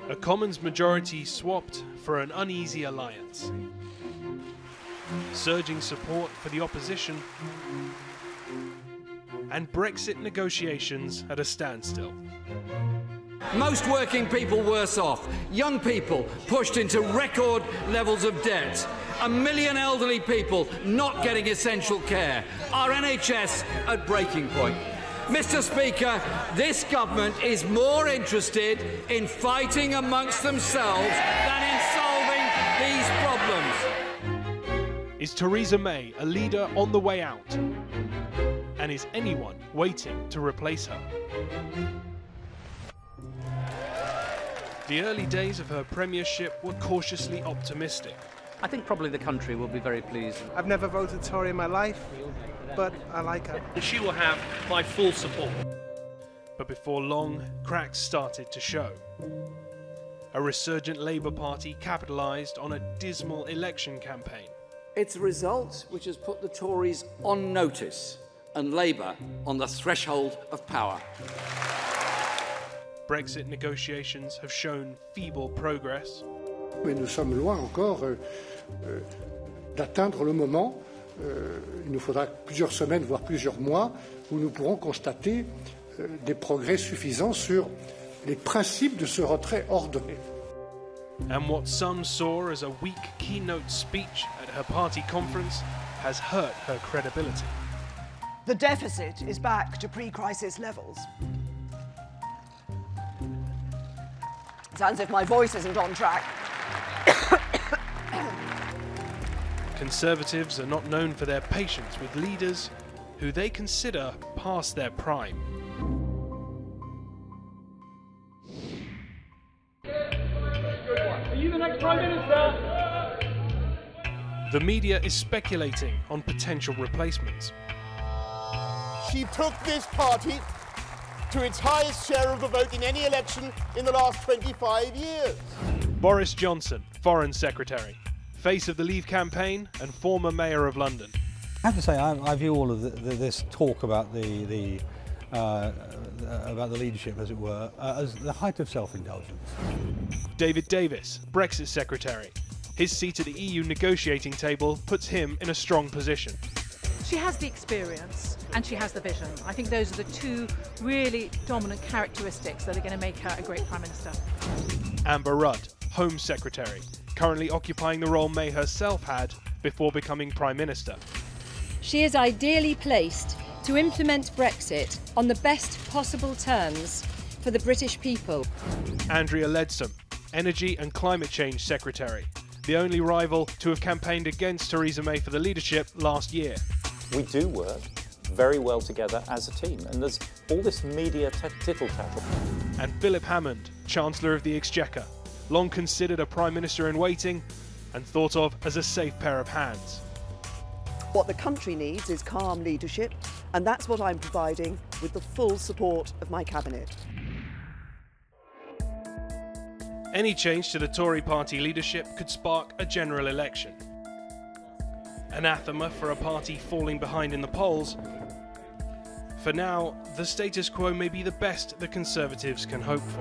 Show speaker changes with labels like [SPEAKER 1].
[SPEAKER 1] A Commons majority swapped for an uneasy alliance. Surging support for the opposition, and Brexit negotiations at a standstill.
[SPEAKER 2] Most working people worse off, young people pushed into record levels of debt, 1 million elderly people not getting essential care, our NHS at breaking point. Mr. Speaker, this government is more interested in fighting amongst themselves than in solving these problems.
[SPEAKER 1] Is Theresa May a leader on the way out? And is anyone waiting to replace her? The early days of her premiership were cautiously optimistic.
[SPEAKER 3] I think probably the country will be very pleased.
[SPEAKER 4] I've never voted Tory in my life, but I like her.
[SPEAKER 5] And she will have my full support.
[SPEAKER 1] But before long, cracks started to show. A resurgent Labour Party capitalised on a dismal election campaign.
[SPEAKER 2] It's a result which has put the Tories on notice and Labour on the threshold of power.
[SPEAKER 1] Brexit negotiations have shown feeble progress.
[SPEAKER 6] Mais nous sommes loin encore d'atteindre le moment. Il nous faudra plusieurs semaines, voire plusieurs mois, où nous pourrons constater des progrès suffisants sur les principes de ce retrait ordonné.
[SPEAKER 1] And what some saw as a weak keynote speech at her party conference has hurt her credibility.
[SPEAKER 7] The deficit is back to pre-crisis levels. Sounds as if my voice isn't on track.
[SPEAKER 1] Conservatives are not known for their patience with leaders who they consider past their prime.
[SPEAKER 5] Are you the next Prime Minister?
[SPEAKER 1] The media is speculating on potential replacements.
[SPEAKER 8] She took this party to its highest share of the vote in any election in the last 25 years.
[SPEAKER 1] Boris Johnson, Foreign Secretary, face of the Leave campaign and former Mayor of London.
[SPEAKER 9] I have to say, I view all of this talk about the leadership, as it were, as the height of self-indulgence.
[SPEAKER 1] David Davis, Brexit Secretary. His seat at the EU negotiating table puts him in a strong position.
[SPEAKER 10] She has the experience and she has the vision. I think those are the two really dominant characteristics that are going to make her a great Prime Minister.
[SPEAKER 1] Amber Rudd, Home Secretary, currently occupying the role May herself had before becoming Prime Minister.
[SPEAKER 11] She is ideally placed to implement Brexit on the best possible terms for the British people.
[SPEAKER 1] Andrea Leadsom, Energy and Climate Change Secretary, the only rival to have campaigned against Theresa May for the leadership last year.
[SPEAKER 12] We do work very well together as a team, and there's all this media tittle-tattle.
[SPEAKER 1] And Philip Hammond, Chancellor of the Exchequer, long considered a Prime Minister in waiting and thought of as a safe pair of hands.
[SPEAKER 7] What the country needs is calm leadership, and that's what I'm providing with the full support of my cabinet.
[SPEAKER 1] Any change to the Tory party leadership could spark a general election. Anathema for a party falling behind in the polls. For now, the status quo may be the best the Conservatives can hope for.